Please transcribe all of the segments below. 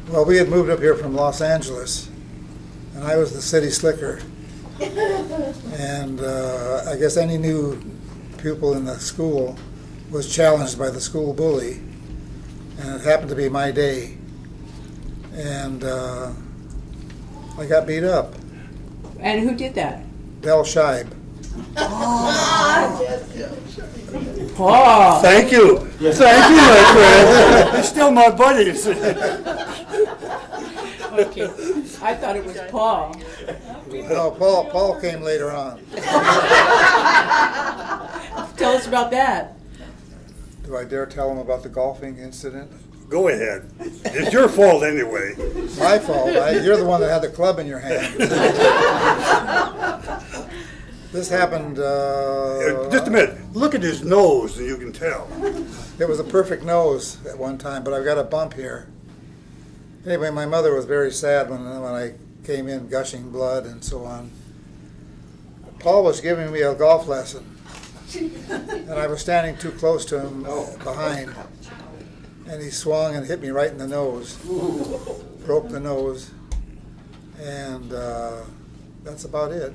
Well, we had moved up here from Los Angeles, and I was the city slicker. And I guess any new pupil in the school was challenged by the school bully, and it happened to be my day. And I got beat up. And who did that? Del Scheib. Paul. Thank you. Thank you, my friend. They're still my buddies. Okay. I thought it was Paul. No, Paul came later on. Tell us about that. Do I dare tell him about the golfing incident? Go ahead. It's your fault anyway. My fault. You're the one that had the club in your hand. This happened... Just a minute. Look at his nose and you can tell. It was a perfect nose at one time, but I've got a bump here. Anyway, my mother was very sad when I came in gushing blood and so on. Paul was giving me a golf lesson, and I was standing too close to him behind, and he swung and hit me right in the nose, broke the nose, and that's about it.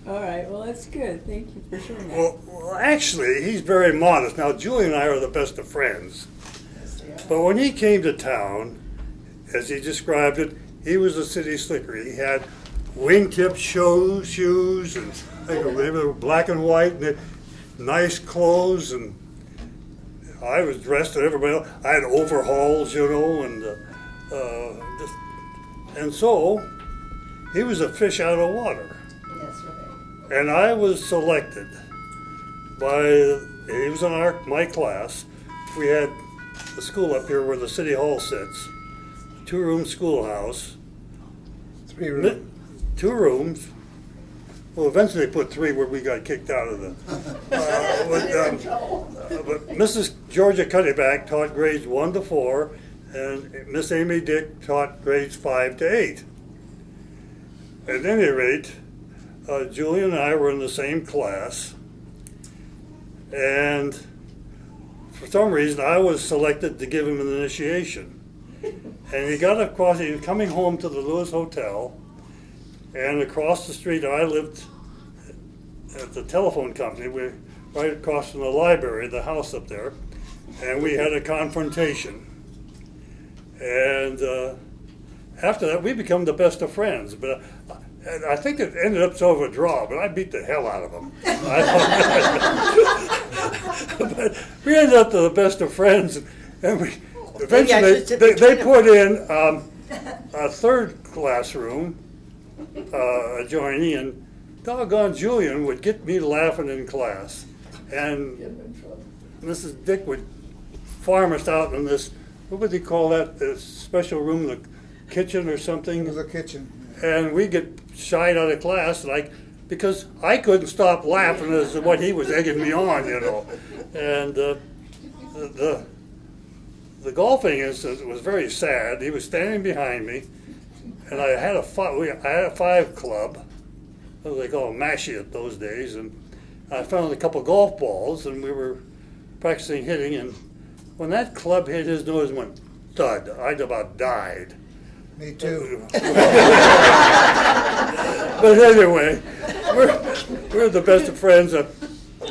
All right, well, that's good. Thank you for sharing that. Well, actually, he's very modest. Now, Julian and I are the best of friends. But when he came to town, as he described it, he was a city slicker. He had wingtip shoes, and they were black and white, and nice clothes, and I was dressed and everybody else. I had overalls, and so he was a fish out of water. That's right. And I was selected by, he was in my class. We had the school up here where the city hall sits, 2-room schoolhouse. 3 rooms. 2 rooms. Well, eventually they put 3 where we got kicked out of the. But Mrs. Georgia Cuddyback taught grades 1 to 4, and Miss Amy Dick taught grades 5 to 8. At any rate, Julian and I were in the same class, and for some reason I was selected to give him an initiation. And he got across, he was coming home to the Lewis Hotel, and across the street, I lived at the telephone company, right across from the library, the house up there, and we had a confrontation. And after that, we became the best of friends. But I think it ended up sort of a draw, but I beat the hell out of him. But we ended up the best of friends, and we eventually they put in a 3rd classroom adjoining, and doggone Julian would get me laughing in class, and Mrs. Dick would farm us out in this, what would they call that, this special room, the kitchen or something? It was a kitchen. And we get shied out of class, because I couldn't stop laughing as to what he was egging me on, And the golfing incident was very sad. He was standing behind me, and I had a 5 club, what they call a mashie at those days, and I found a couple golf balls, and we were practicing hitting, and when that club hit his nose and went thud, I'd about died. Me too. But anyway, we're the best of friends.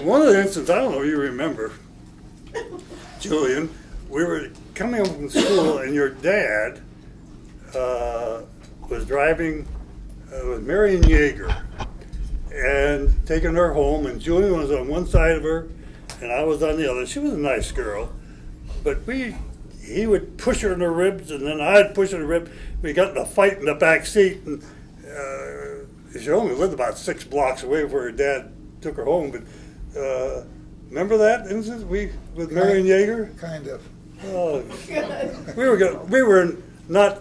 One of the incidents, I don't know if you remember, Julian, we were coming home from school, and your dad was driving with Marion Yeager and taking her home, and Julian was on one side of her, and I was on the other. She was a nice girl, but he would push her in the ribs, and then I'd push her in the ribs. We got in a fight in the back seat, and she only lived about 6 blocks away from where her dad took her home. But remember that instance with Marion Yeager? Kind of. Oh,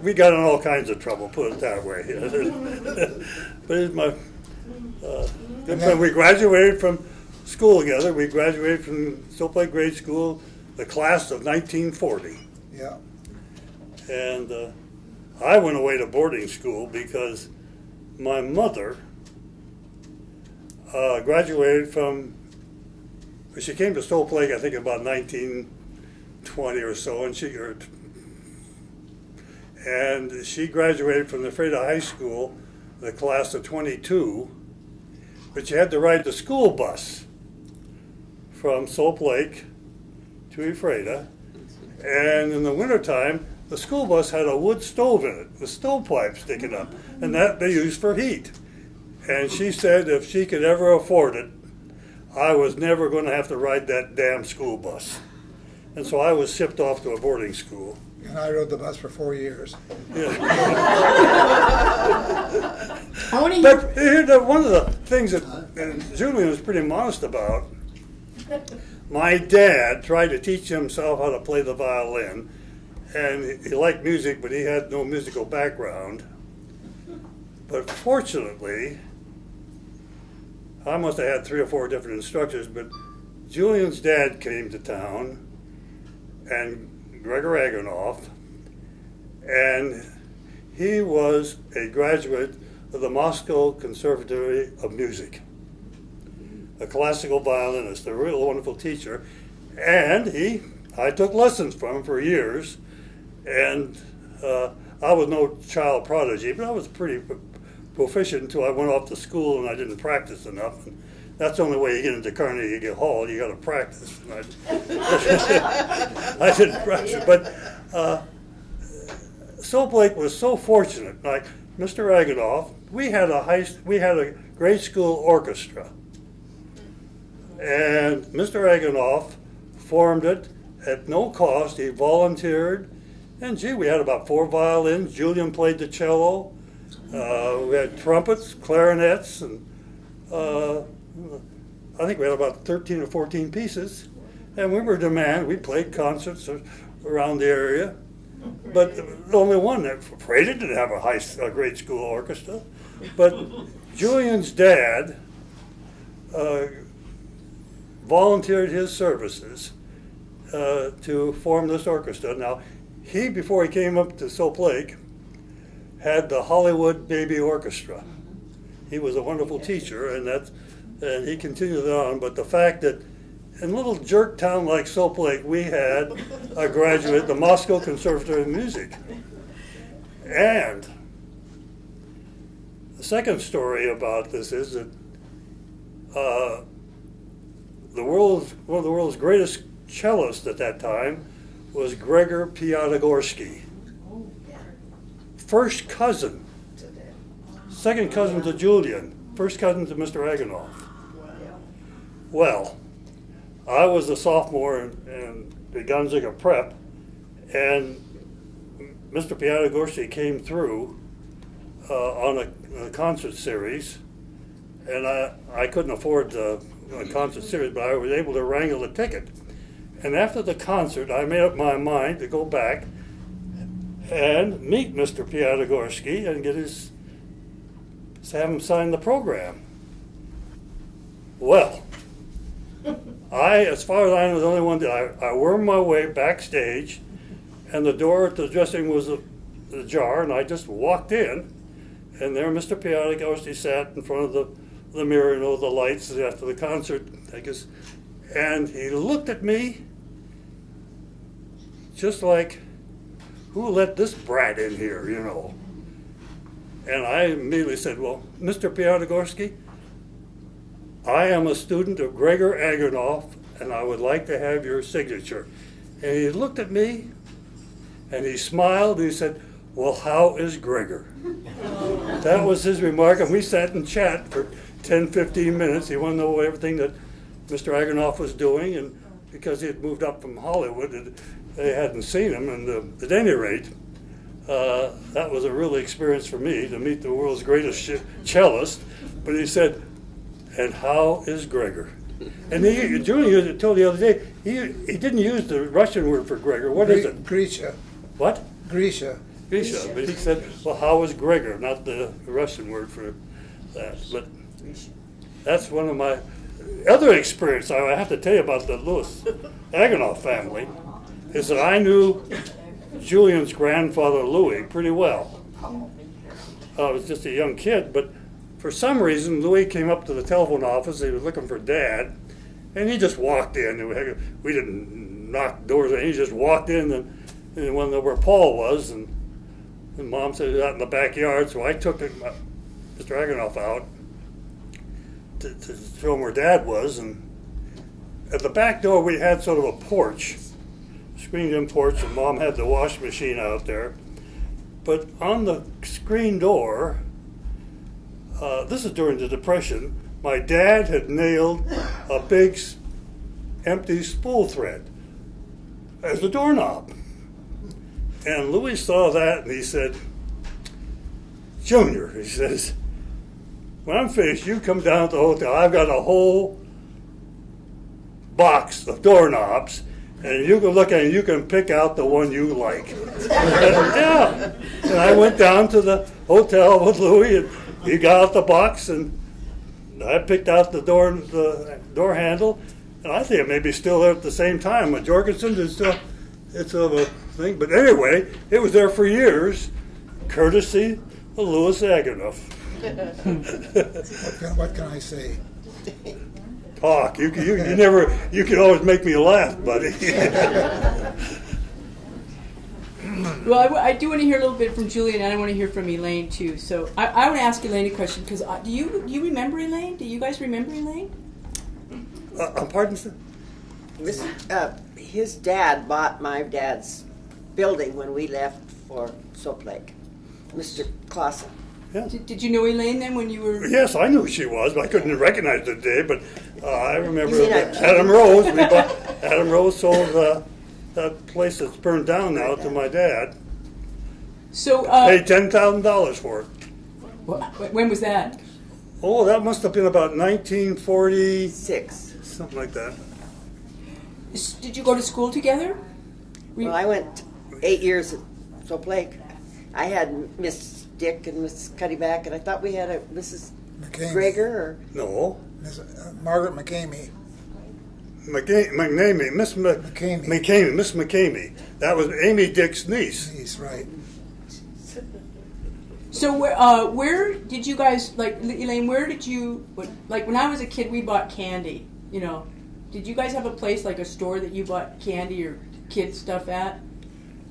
we got in all kinds of trouble, put it that way. But it's my good friend. We graduated from school together. We graduated from Soap Lake Grade School, the class of 1940. Yeah. And I went away to boarding school because my mother graduated from, she came to Soap Lake, I think, about 1920 20 or so, and she graduated from the Ephrata High School, the class of 22, but you had to ride the school bus from Soap Lake to Ephrata, and in the wintertime, the school bus had a wood stove in it with stovepipes sticking up, and that they used for heat. And she said if she could ever afford it, I was never going to have to ride that damn school bus. And so I was shipped off to a boarding school. And I rode the bus for 4 years. Yeah. How many But one of the things that Julian was pretty modest about, my dad tried to teach himself how to play the violin, and he liked music, but he had no musical background. But fortunately, I must have had 3 or 4 different instructors, but Julian's dad came to town, and Gregor Agranoff, and he was a graduate of the Moscow Conservatory of Music, a classical violinist, a real wonderful teacher, and I took lessons from him for years, and I was no child prodigy, but I was pretty proficient until I went off to school and I didn't practice enough. And that's the only way you get into Carnegie Hall. You got to practice. I didn't practice, but Soap Lake was so fortunate. Like Mr. Agranoff, we had a grade school orchestra, and Mr. Agranoff formed it at no cost. He volunteered, and gee, we had about 4 violins. Julian played the cello. We had trumpets, clarinets, and I think we had about 13 or 14 pieces, and we were in demand. We played concerts around the area, but the only one that Ephrata didn't have a grade school orchestra. But Julian's dad volunteered his services to form this orchestra. Now, before he came up to Soap Lake, had the Hollywood Baby Orchestra. He was a wonderful teacher, and he continued it on. But the fact that in a little jerk town like Soap Lake, we had a graduate, the Moscow Conservatory of Music. And the second story about this is that one of the world's greatest cellists at that time was Gregor Piatigorsky. First cousin, second cousin to Julian, first cousin to Mr. Agranoff. Well, I was a sophomore in the Gonzaga Prep, and Mr. Piatigorsky came through on a concert series, and I couldn't afford the concert series, but I was able to wrangle a ticket. And after the concert, I made up my mind to go back and meet Mr. Piatigorsky and have him sign the program. Well, as far as I know, the only one that I wormed my way backstage, and the door at the dressing room was ajar, and I just walked in, and there Mr. Piatigorsky sat in front of the mirror, the lights after the concert, I guess, and he looked at me just like, who let this brat in here, And I immediately said, well, Mr. Piatigorsky, I am a student of Gregor Agranoff, and I would like to have your signature. And he looked at me, and he smiled, and he said, well, how is Gregor? That was his remark, and we sat and chat for 10, 15 minutes. He wanted to know everything that Mr. Agranoff was doing, and because he had moved up from Hollywood, they hadn't seen him, and at any rate, that was a real experience for me to meet the world's greatest cellist. But he said, and how is Gregor? And Julian told the other day, he didn't use the Russian word for Gregor. What is it? Grisha. What? Grisha. Grisha. But he said, well, how is Gregor? Not the Russian word for that. But that's one of my other experience I have to tell you about the Louis Agranoff family, is that I knew Julian's grandfather Louis pretty well. I was just a young kid, but for some reason Louis came up to the telephone office. He was looking for Dad, and he just walked in. We didn't knock doors, and he just walked in and went where Paul was, and Mom said he was out in the backyard, so I took Mr. Agranoff out to show him where Dad was, and at the back door we had sort of a porch, screened-in porch, and Mom had the washing machine out there. But on the screen door, this is during the Depression, my dad had nailed a big empty spool thread as the doorknob. And Louis saw that and he said, "Junior," he says, "when I'm finished, you come down to the hotel. I've got a whole box of doorknobs, and you can look at it and you can pick out the one you like." Yeah. And I went down to the hotel with Louis, and he got out the box, and I picked out the door handle, and I think it may be still there at the same time. But Jorgensen is still, it's a thing. But anyway, it was there for years, courtesy of Louis Agranoff. What can I say? Talk. You can always make me laugh, buddy. Well, I do want to hear a little bit from Julian, and I want to hear from Elaine too. So I want to ask Elaine a question, because do you remember Elaine? Do you guys remember Elaine? Pardon, sir? His dad bought my dad's building when we left for Soap Lake, Mr. Klasen. Yeah. Did you know Elaine then when you were? Yes, I knew who she was, but I couldn't recognize her today. But I remember You mean Adam Rose. Adam Rose sold that place that's burned down now to my dad. So Paid $10,000 for it. when was that? Oh, that must have been about 1940, 6. something like that. Did you go to school together? Well, I went 8 years at Soap Lake. I had Miss Dick and Miss Cuddyback, and I thought we had a Mrs. McCamey. Gregor, or No. Margaret McCamey. McNamee, Miss McCamey. Miss McCamey. That was Amy Dick's niece. He's right. So where did you guys, like, Elaine, where did you, like, when I was a kid, we bought candy, you know. Did you guys have a place, like a store that you bought candy or kid stuff at?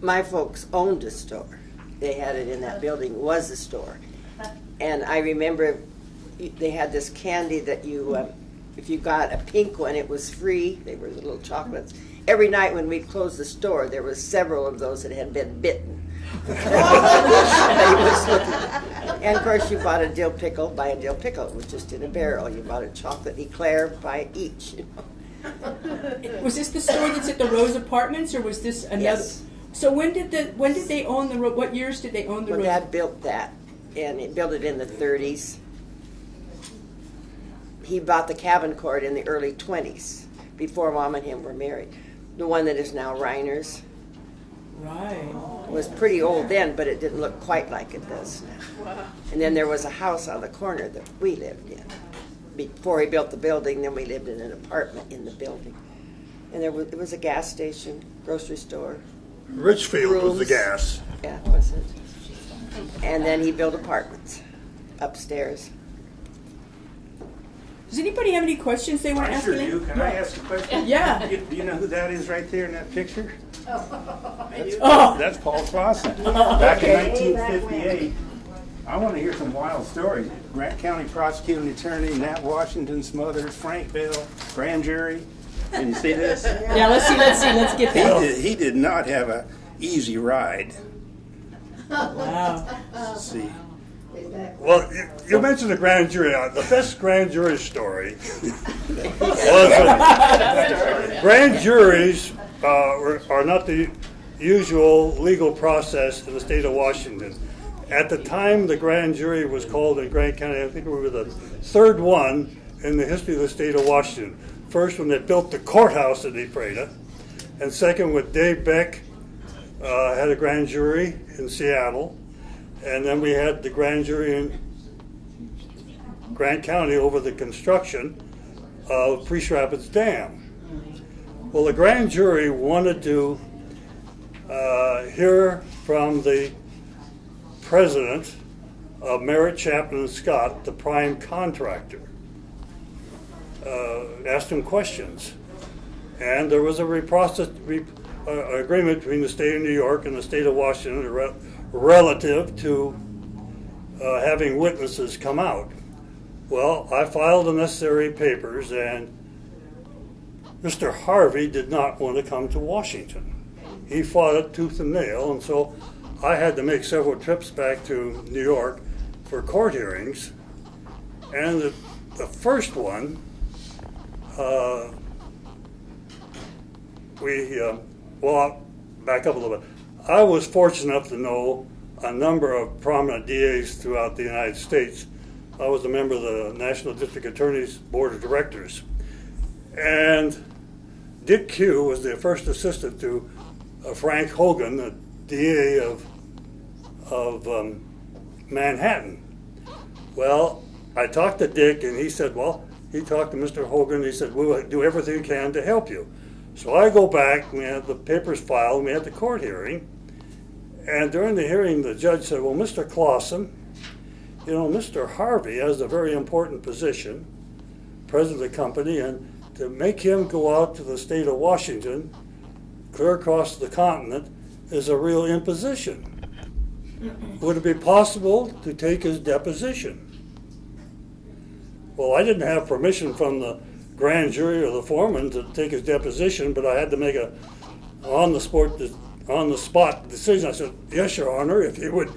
my folks owned a store. They had it in that building, was a store. And I remember they had this candy that you, if you got a pink one, it was free. They were the little chocolates. Every night when we closed the store, there was several of those that had been bitten. And of course, you bought a dill pickle, buy a dill pickle. It was just in a barrel. You bought a chocolate eclair, buy each. You know? Was this the store that's at the Rose Apartments, or was this another? Yes. So when did they own the? What years did they own the Well, Rose? Dad built that, and he built it in the 30s. He bought the cabin court in the early 20s, before Mom and him were married. The one that is now Reiner's. Right. It was pretty old then, but it didn't look quite like it does now. Wow. And then there was a house on the corner that we lived in. Before he built the building, then we lived in an apartment in the building. And there was a gas station, grocery store. Richfield was the Rooms. gas. Yeah, was it? And then he built apartments upstairs. Does anybody have any questions they want to I ask? sure Elaine? do. Can I ask a question? Yeah. Do you know who that is right there in that picture? Oh. That's Paul Klasen. Back in 1958. I want to hear some wild stories. Grant County prosecuting attorney, Nat Washington Smothers, Frank Bill, grand jury. Can you see this? Yeah. Let's get that. He did not have an easy ride. Wow. Let's see. Well, you mentioned the grand jury. The best grand jury story was grand juries are not the usual legal process in the state of Washington. At the time the grand jury was called in Grant County, I think we were the third one in the history of the state of Washington. First when they built the courthouse in Ephrata, and second when Dave Beck had a grand jury in Seattle. And then we had the grand jury in Grant County over the construction of Priest Rapids Dam. Well, the grand jury wanted to hear from the president of Merritt, Chapman, and Scott, the prime contractor. Asked him questions. and there was a agreement between the state of New York and the state of Washington relative to having witnesses come out. Well, I filed the necessary papers, and Mr. Harvey did not want to come to Washington. He fought it tooth and nail, and so I had to make several trips back to New York for court hearings. And the first one, I'll back up a little bit. I was fortunate enough to know a number of prominent DAs throughout the United States. I was a member of the National District Attorney's Board of Directors. And Dick Q was the first assistant to Frank Hogan, the DA of Manhattan. Well, I talked to Dick, and he said, he talked to Mr. Hogan, he said, we'll do everything we can to help you. So I go back, we had the papers filed, we had the court hearing, and during the hearing, the judge said, well, Mr. Klasen, Mr. Harvey has a very important position, president of the company, and to make him go out to the state of Washington, clear across the continent, is a real imposition. Would it be possible to take his deposition? Well, I didn't have permission from the grand jury or the foreman to take his deposition, but I had to make a on the spot decision. I said, yes, Your Honor, if you would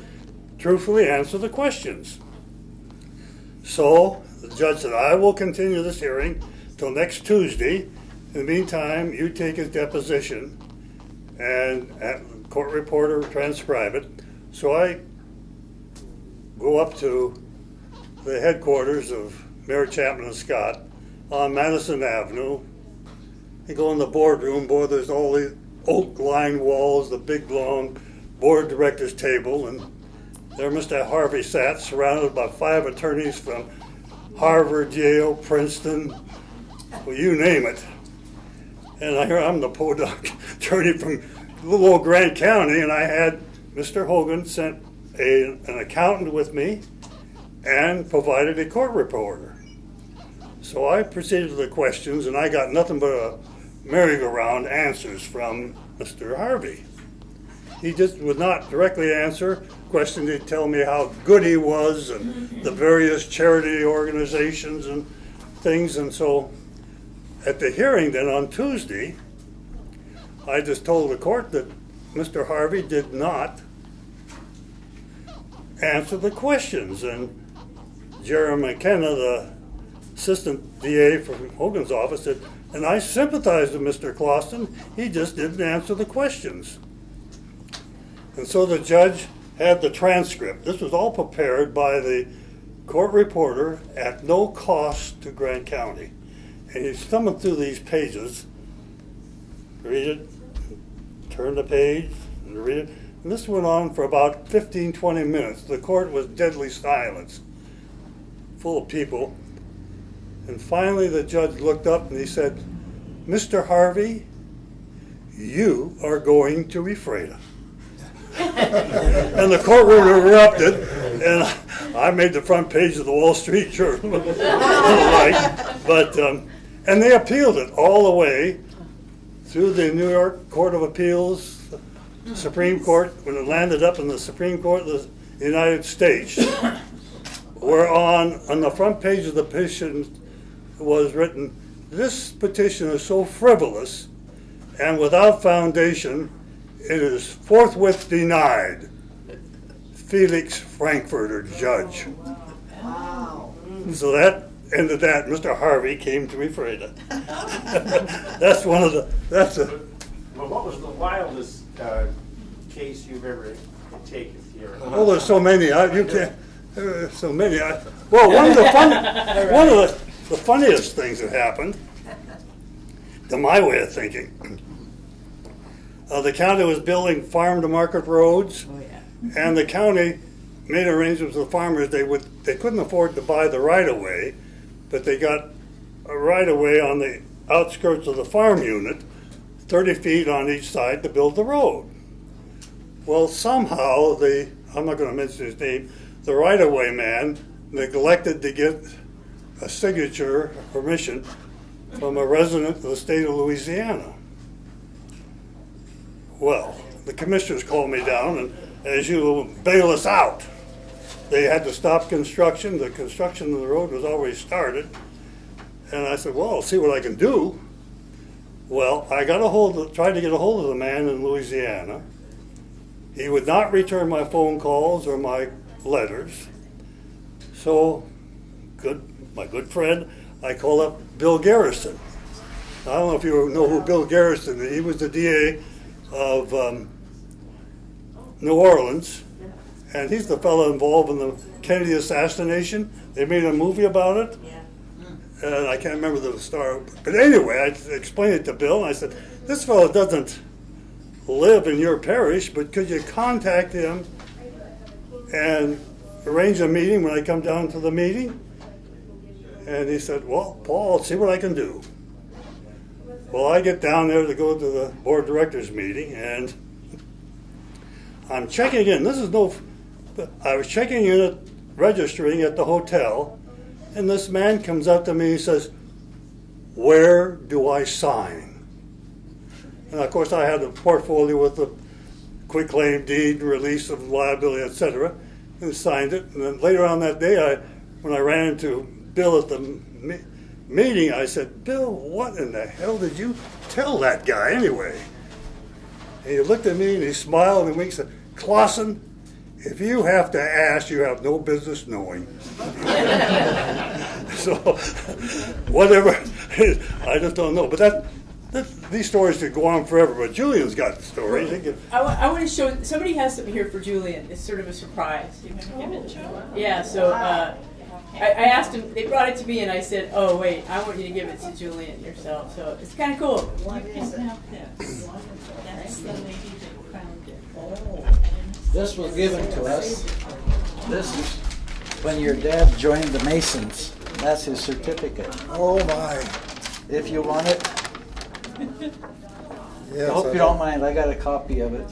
truthfully answer the questions. So the judge said, I will continue this hearing till next Tuesday. In the meantime, you take his deposition and have the court reporter transcribe it. So I go up to the headquarters of Mayor Chapman and Scott on Madison Avenue. You go in the boardroom, boy, there's all these oak-lined walls, the big, long board of directors table, and there Mr. Harvey sat, surrounded by 5 attorneys from Harvard, Yale, Princeton, well, you name it. And I'm the podunk attorney from little old Grant County, and I had Mr. Hogan sent an accountant with me and provided a court reporter. So I proceeded to the questions, and I got nothing but a merry-go-round answers from Mr. Harvey. He just would not directly answer questions. He'd tell me how good he was and the various charity organizations and things. And so at the hearing then on Tuesday, I just told the court that Mr. Harvey did not answer the questions. And Jerry McKenna, the assistant DA from Hogan's office, said, and I sympathized with Mr. Klasen, he just didn't answer the questions. And so the judge had the transcript. This was all prepared by the court reporter at no cost to Grant County. And he's thumbing through these pages, read it, turn the page, and read it. And this went on for about 15, 20 minutes. The court was deadly silence, full of people. And finally the judge looked up and he said, Mr. Harvey, you are going to Ephrata. And the courtroom erupted, and I made the front page of the Wall Street Journal. And they appealed it all the way through the New York Court of Appeals, Supreme Court, when it landed up in the Supreme Court of the United States, where on the front page of the petition was written, this petition is so frivolous and without foundation, it is forthwith denied. Felix Frankfurter, judge. Wow. So that ended that. Mr. Harvey came to Ephrata. That's one of the, that's a. Well, what was the wildest case you've ever taken here? Oh, there's so many. You can't. So many. Well, one of the funniest things that happened, to my way of thinking, the county was building farm-to-market roads, and the county made arrangements with the farmers. They couldn't afford to buy the right-of-way, but they got a right-of-way on the outskirts of the farm unit, 30 feet on each side to build the road. Well, somehow, I'm not going to mention his name, the right-of-way man neglected to get a signature, permission, from a resident of the state of Louisiana. Well, the commissioners called me down and, as you bail us out. They had to stop construction. The construction of the road was already started. And I said, well, I'll see what I can do. Well, I tried to get a hold of the man in Louisiana. He would not return my phone calls or my letters. So, my good friend, I called up Bill Garrison. I don't know if you know who Bill Garrison is. He was the DA of New Orleans, and he's the fellow involved in the Kennedy assassination. They made a movie about it, and I can't remember the star. But anyway, I explained it to Bill, and I said, this fellow doesn't live in your parish, but could you contact him and arrange a meeting when I come down to the meeting? And he said, well, Paul, I'll see what I can do. Well, I get down there to go to the board of directors meeting, and I'm checking in. I was checking in, registering at the hotel, and this man comes up to me and says, where do I sign? And of course I had a portfolio with the quitclaim deed, release of liability, etc., and signed it. And then later on that day, when I ran into Bill at the meeting, I said, Bill, what in the hell did you tell that guy anyway? And he looked at me and he smiled and winked and said, Klasen, if you have to ask, you have no business knowing. So, whatever, I just don't know. But these stories could go on forever, but Julian's got the stories. I want to show, somebody has something here for Julian. It's sort of a surprise. You want to give it to him? Yeah, so I asked him, they brought it to me, and I said, oh, wait, I want you to give it to Julian yourself. So it's kind of cool. What is this? That's the lady that found it. Oh. This was given to us. This is when your dad joined the Masons. That's his certificate. Oh my. If you want it. Yes, I hope you don't mind. I got a copy of it.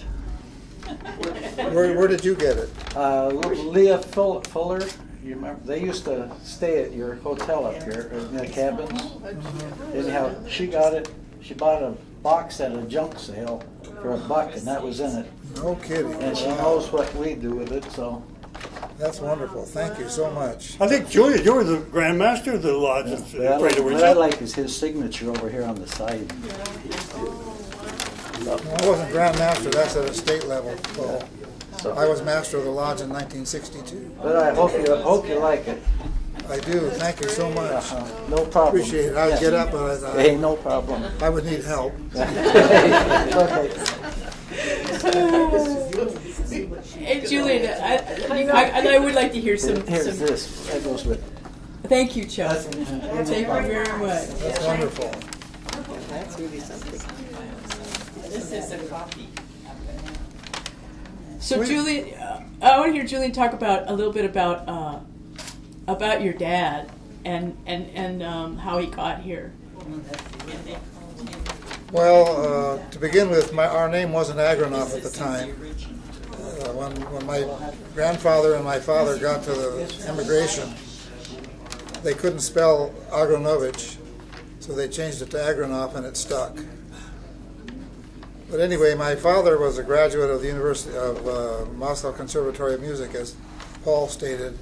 Where did you get it? Leah Fuller. You remember? They used to stay at your hotel up here in the cabins. Anyhow, she got it. She bought a box at a junk sale for $1, and that was in it. No kidding. And she Wow. knows what we do with it, so. That's wonderful. Thank you so much. I think, Julian, you were the Grand Master of the lodge. What I like is his signature over here on the side. No, I wasn't Grand Master. That's at a state level, Paul. So, I was Master of the Lodge in 1962. but I hope you like it. I do. Thank you so much. No problem. Appreciate it. I would get up, but Hey, no problem. I would need help. Okay. Hey, Julian, I would like to hear some. Here's this. That goes with. Thank you, Chuck. Thank you very much. That's wonderful. That's really something. This is a copy. So, Julian, I want to hear Julian talk a little bit about your dad and how he got here. Well, to begin with, our name wasn't Agranoff at the time. When my grandfather and my father got to the immigration, they couldn't spell Agranovich, so they changed it to Agranoff, and it stuck. But anyway, my father was a graduate of the University of Moscow Conservatory of Music, as Paul stated.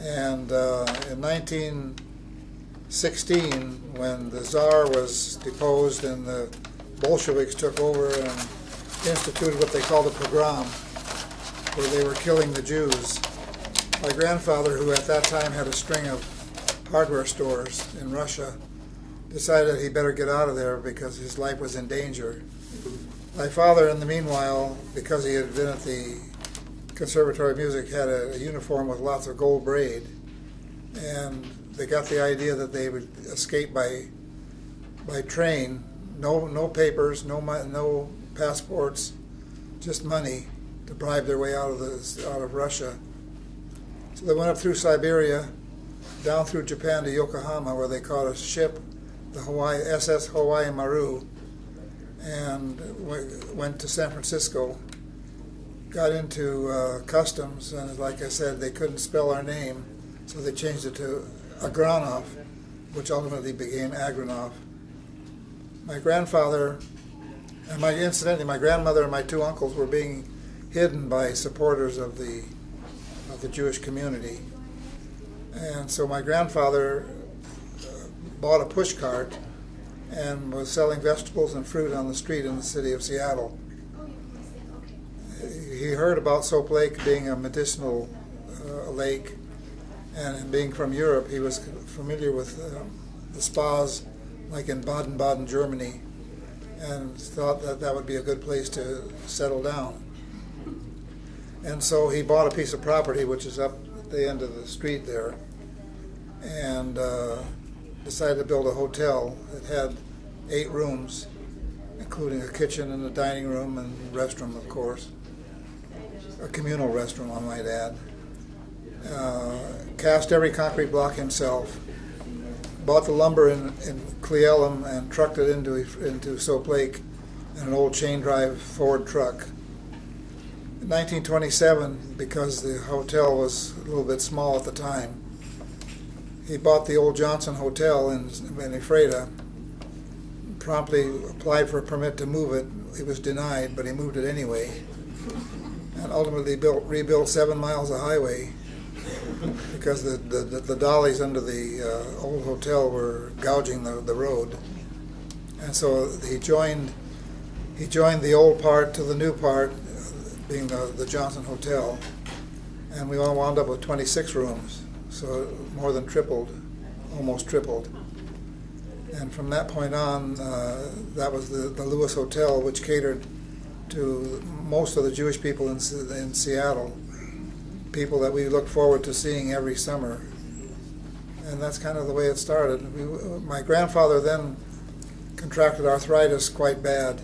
And in 1916, when the Tsar was deposed and the Bolsheviks took over and instituted what they called a pogrom, where they were killing the Jews, my grandfather, who at that time had a string of hardware stores in Russia, decided he better get out of there because his life was in danger. My father, in the meanwhile, because he had been at the Conservatory of Music, had a uniform with lots of gold braid, and they got the idea that they would escape by train. No papers, no passports, just money to bribe their way out of Russia. So they went up through Siberia, down through Japan to Yokohama, where they caught a ship, the SS Hawaii Maru, and went to San Francisco, got into customs, and like I said, they couldn't spell our name, so they changed it to Agranoff, which ultimately became Agranoff. My grandfather, and incidentally, my grandmother and my two uncles were being hidden by supporters of the Jewish community. And so my grandfather bought a push cart and was selling vegetables and fruit on the street in the city of Seattle. He heard about Soap Lake being a medicinal lake, and being from Europe, he was familiar with the spas like in Baden-Baden, Germany, and thought that that would be a good place to settle down. And so he bought a piece of property which is up at the end of the street there, and decided to build a hotel. It had 8 rooms, including a kitchen and a dining room and restroom, of course. A communal restroom, I might add. Cast every concrete block himself. Bought the lumber in Cle Elum and trucked it into Soap Lake in an old chain drive Ford truck. In 1927, because the hotel was a little bit small at the time, he bought the old Johnson Hotel in Ephrata, promptly applied for a permit to move it. It was denied, but he moved it anyway, and ultimately rebuilt 7 miles of highway because the dollies under the old hotel were gouging the road. And so he joined the old part to the new part, being the Johnson Hotel, and we all wound up with 26 rooms, so more than tripled, almost tripled. And from that point on, that was the Lewis Hotel, which catered to most of the Jewish people in Seattle, people that we look forward to seeing every summer. And that's kind of the way it started. My grandfather then contracted arthritis quite bad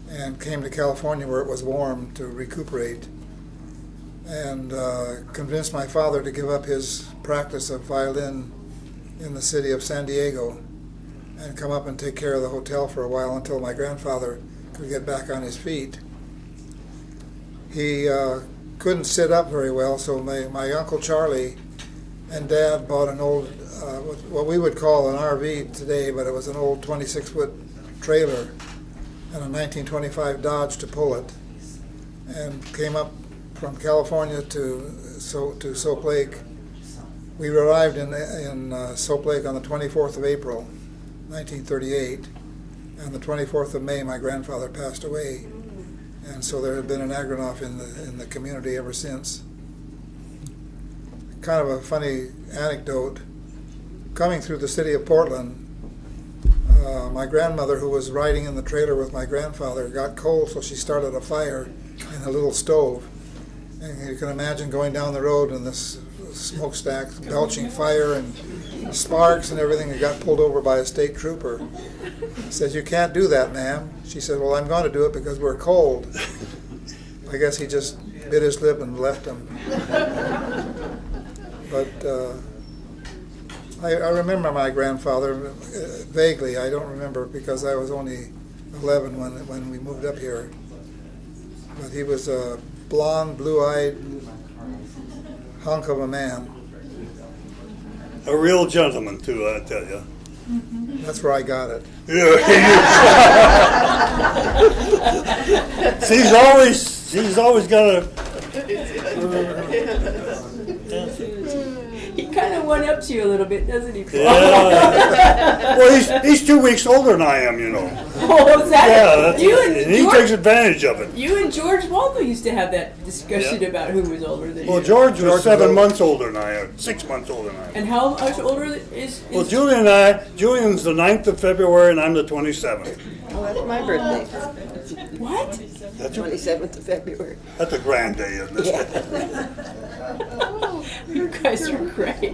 and came to California where it was warm to recuperate, and convinced my father to give up his practice of violin in the city of San Diego and come up and take care of the hotel for a while until my grandfather could get back on his feet. He couldn't sit up very well, so my Uncle Charlie and Dad bought an old, what we would call an RV today, but it was an old 26-foot trailer and a 1925 Dodge to pull it, and came up from California to Soap Lake. We arrived in Soap Lake on the 24th of April, 1938, and the 24th of May my grandfather passed away, and so there had been an Agranoff in the community ever since. Kind of a funny anecdote, coming through the city of Portland, my grandmother, who was riding in the trailer with my grandfather, got cold, so she started a fire in a little stove. And you can imagine going down the road and this smokestack belching fire and sparks and everything, and got pulled over by a state trooper. He says, "You can't do that, ma'am." She said, "Well, I'm going to do it because we're cold." I guess he just bit his lip and left him. But I remember my grandfather vaguely. I don't remember because I was only 11 when we moved up here. But he was a blonde, blue-eyed hunk of a man. A real gentleman, too, I tell you. That's where I got it. He's always got a. He kind of one-ups you a little bit, doesn't he, Paul? Yeah. Well, he's 2 weeks older than I am, you know. Oh, is that Yeah, it? and he takes advantage of it. You and George Waldo used to have that discussion about who was older than you. Well, George was 7 months older than I am, 6 months older than I am. And how much older is Well, Julian's the 9th of February and I'm the 27th. Oh, that's my birthday, what? That's a, 27th of February. that's a grand day, isn't it? You guys are great.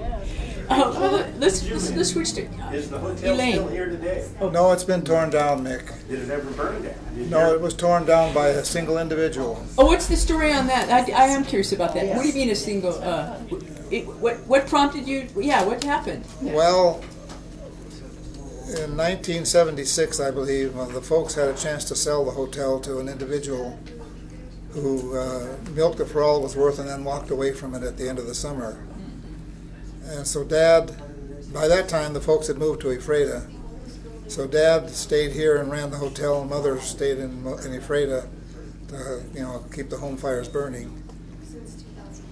Well, let's switch to Is the hotel Elaine. still here today? No, it's been torn down, Mick. Did it ever burn down? No, it was torn down by a single individual. Oh, what's the story on that? I am curious about that. What do you mean a single? What prompted you? Yeah, what happened? Well, in 1976, I believe, the folks had a chance to sell the hotel to an individual who milked it for all it was worth and then walked away from it at the end of the summer. And so Dad, by that time, the folks had moved to Ephrata. So Dad stayed here and ran the hotel, and Mother stayed in Ephrata to, keep the home fires burning.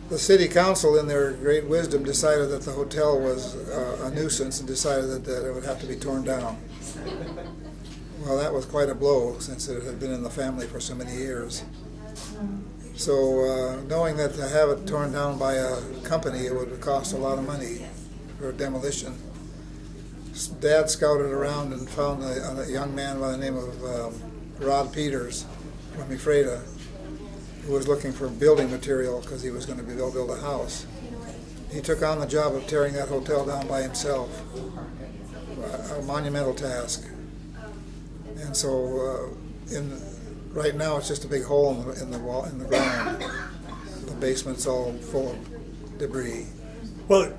The city council, in their great wisdom, decided that the hotel was a nuisance and decided that it would have to be torn down. Well, that was quite a blow since it had been in the family for so many years. So knowing that to have it torn down by a company, it would cost a lot of money for demolition. Dad scouted around and found a young man by the name of Rod Peters from Ephrata, who was looking for building material because he was going to build a house. He took on the job of tearing that hotel down by himself, a monumental task. And so, right now it's just a big hole in the wall, in the ground. The basement's all full of debris. Well,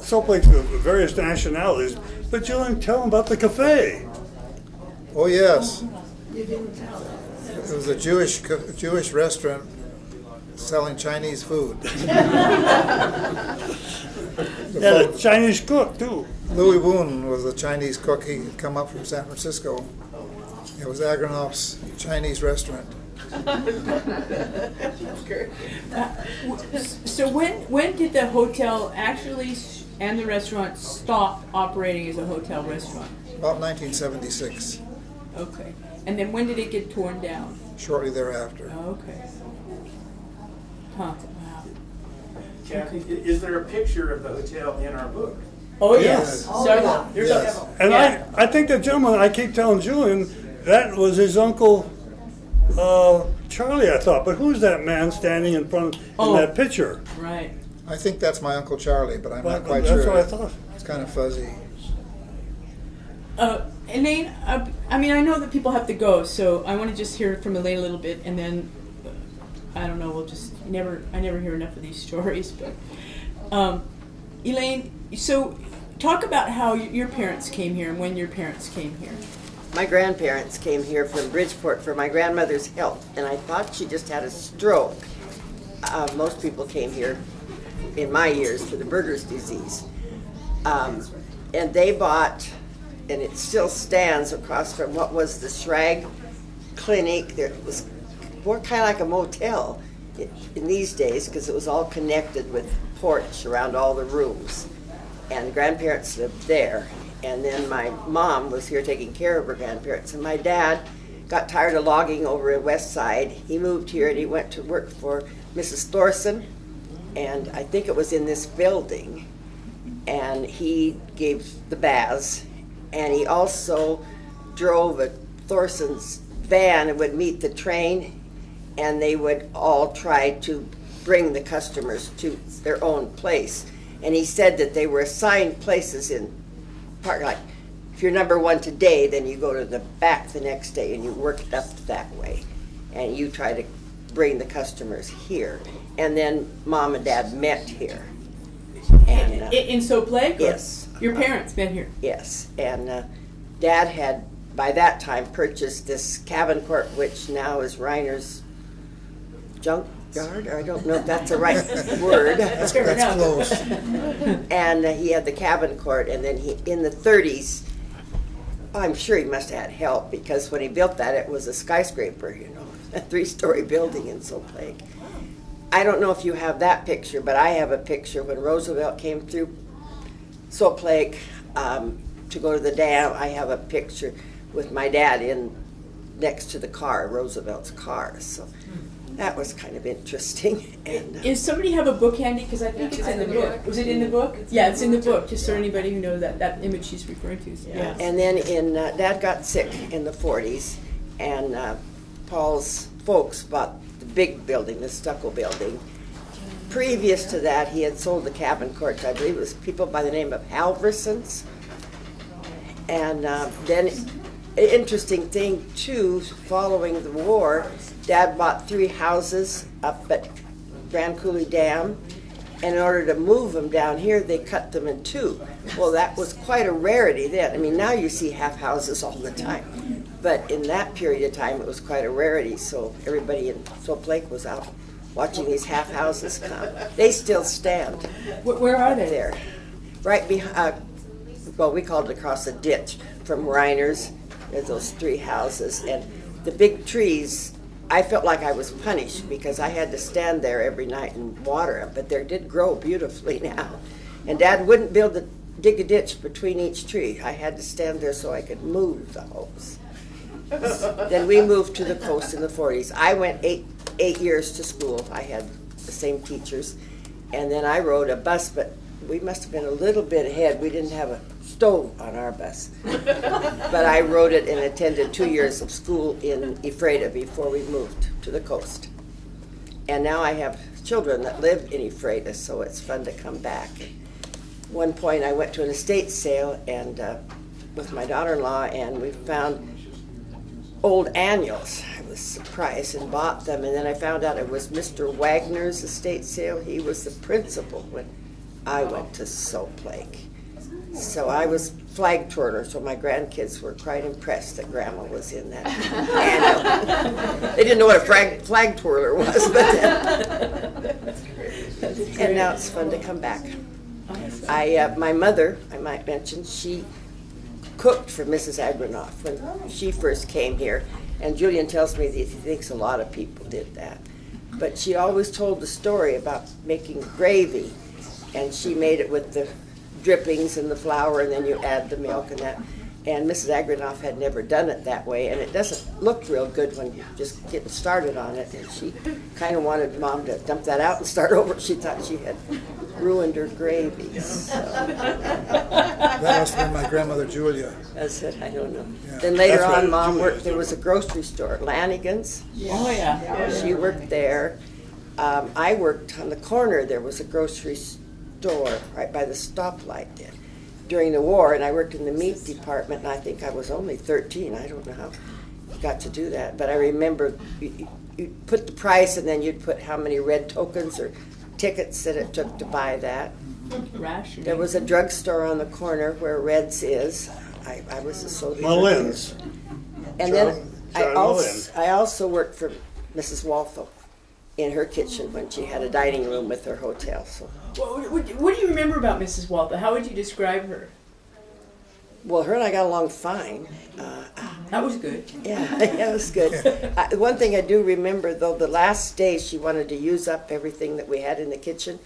Soap Lake's of various nationalities, but Julian, tell them about the cafe. Oh yes, it was a Jewish restaurant selling Chinese food. Yeah, a Chinese cook too. Louis Woon was a Chinese cook. He had come up from San Francisco. It was Agranoff's Chinese restaurant. So when did the hotel actually and the restaurant stop operating as a hotel restaurant? About 1976, Okay. And then when did it get torn down? shortly thereafter. Okay. Huh. Wow. Kathy, is there a picture of the hotel in our book? Oh Yes. yes. Several. There's Yes. several. And Yeah. I think the gentleman, I keep telling Julian, that was his uncle Charlie, I thought. But who's that man standing in front in that picture? Right. I think that's my Uncle Charlie, but I'm not quite That's sure. what I thought. It's kind of fuzzy. Elaine, I know that people have to go, so I want to just hear from Elaine a little bit, and then I don't know. We'll just I never hear enough of these stories. But Elaine, so talk about how your parents came here and when your parents came here. My grandparents came here from Bridgeport for my grandmother's health, and I thought she just had a stroke. Most people came here in my years for the Berger's disease. And they bought, and it still stands across from what was the Schrag Clinic. There was more kind of like a motel in these days because it was all connected with porch around all the rooms. And grandparents lived there. And then my mom was here taking care of her grandparents. And my dad got tired of logging over at West Side. He moved here and he went to work for Mrs. Thorson. And I think it was in this building. And he gave the baths. And he also drove a Thorson's van and would meet the train. And they would all try to bring the customers to their own place. And he said that they were assigned places in park. Like, if you're number one today, then you go to the back the next day and you work it up that way. And you try to bring the customers here. And then Mom and Dad met here. And, In Soap Lake? yes. Your parents met here? Yes. And Dad had, by that time, purchased this cabin court, which now is Reiner's junkyard. I don't know if that's the right word. That's close. And he had the cabin court, and then in the 30s, I'm sure he must have had help, because when he built that, it was a skyscraper, a 3-story building in Soap Lake. I don't know if you have that picture, but I have a picture when Roosevelt came through Soap Lake to go to the dam. I have a picture with my dad next to the car, Roosevelt's car. So that was kind of interesting. And Does somebody have a book handy? Because I think it's in the book. Was it in the book? Yeah, it's in the book, just so anybody who knows that image she's referring to. Yeah. And then Dad got sick in the 40s, and Paul's folks bought the big building, the stucco building. Previous to that, he had sold the cabin court to, I believe it was people by the name of Halversons. And then, an interesting thing too, following the war, Dad bought 3 houses up at Grand Coulee Dam, and in order to move them down here, they cut them in 2. Well, that was quite a rarity then. I mean, now you see half houses all the time. But in that period of time, it was quite a rarity, so everybody in Soap Lake was out watching these half houses come. They still stand. Where are they? There. Right behind, well, we called it across a ditch from Reiner's. There's those 3 houses, and the big trees, I felt like I was punished because I had to stand there every night and water them, but they did grow beautifully now. And Dad wouldn't dig a ditch between each tree. I had to stand there so I could move the hose. Then we moved to the coast in the 40s. I went 8 years to school. I had the same teachers. And then I rode a bus, but we must have been a little bit ahead. We didn't have a stove on our bus. But I rode it and attended 2 years of school in Ephrata before we moved to the coast. And now I have children that live in Ephrata, so it's fun to come back. One point I went to an estate sale and with my daughter-in-law, and we found old annuals. I was surprised and bought them, and then I found out it was Mr. Wagner's estate sale. He was the principal when I went to Soap Lake. So I was flag twirler, so my grandkids were quite impressed that Grandma was in that annual. They didn't know what a flag twirler was, but and now it's fun to come back. My mother, I might mention, she cooked for Mrs. Agranoff when she first came here, and Julian tells me that he thinks a lot of people did that. But she always told the story about making gravy, and she made it with the drippings and the flour, and then you add the milk and that. And Mrs. Agranoff had never done it that way, and it doesn't look real good when you're just getting started on it. And she kind of wanted Mom to dump that out and start over. She thought she had ruined her gravy. So. That must have been my grandmother Julia. I said, I don't know. Yeah. Then later That's on, right, Mom Julia. worked, there was a grocery store, Lanigan's. Oh, yeah. She worked there. I worked on the corner. There was a grocery store right by the stoplight there during the war, and I worked in the meat department, and I think I was only 13. I don't know how I got to do that, but I remember you'd put the price, and then you'd put how many red tokens or tickets that it took to buy that. Rationing. There was a drugstore on the corner where Red's is. I was a soldier. Mullins. And then Charlie I also worked for Mrs. Walthall in her kitchen when she had a dining room with her hotel. So, What do you remember about Mrs. Walter? How would you describe her? well, her and I got along fine. That was good. Yeah, it was good. One thing I do remember, though, the last day she wanted to use up everything that we had in the kitchen.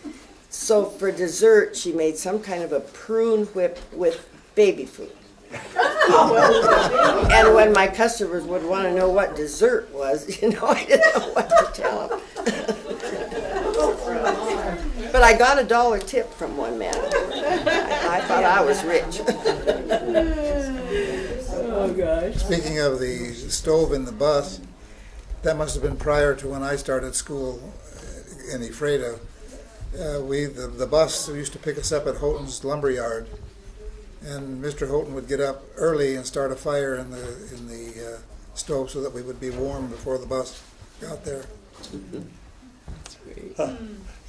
So for dessert, she made some kind of a prune whip with baby food. And when my customers would want to know what dessert was, I didn't know what to tell them. But I got $1 tip from one man. I thought I was rich. Oh, gosh. Speaking of the stove in the bus, that must have been prior to when I started school in Ephrata. The bus used to pick us up at Houghton's lumberyard, and Mr. Houghton would get up early and start a fire in the stove so that we would be warm before the bus got there.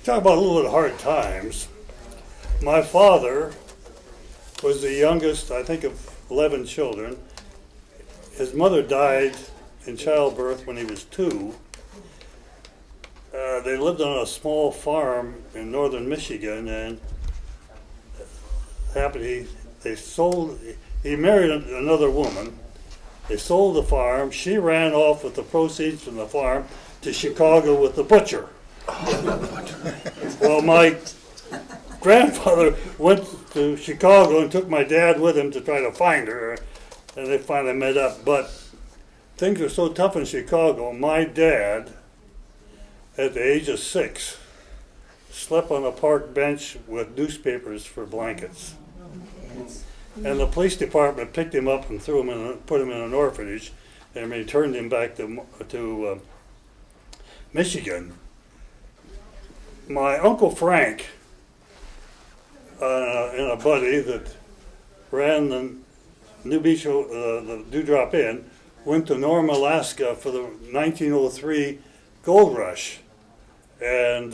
Talk about a little bit of hard times. My father was the youngest, I think, of 11 children. His mother died in childbirth when he was 2. They lived on a small farm in northern Michigan, and he married another woman. They sold the farm. She ran off with the proceeds from the farm to Chicago with the butcher. Well, my grandfather went to Chicago and took my dad with him to try to find her, and they finally met up. But things were so tough in Chicago, my dad, at the age of 6, slept on a park bench with newspapers for blankets. And the police department picked him up and put him in an orphanage, and returned him back to Michigan. My Uncle Frank and a buddy that ran the New Beach, the Dewdrop Inn, went to Norm, Alaska for the 1903 gold rush. And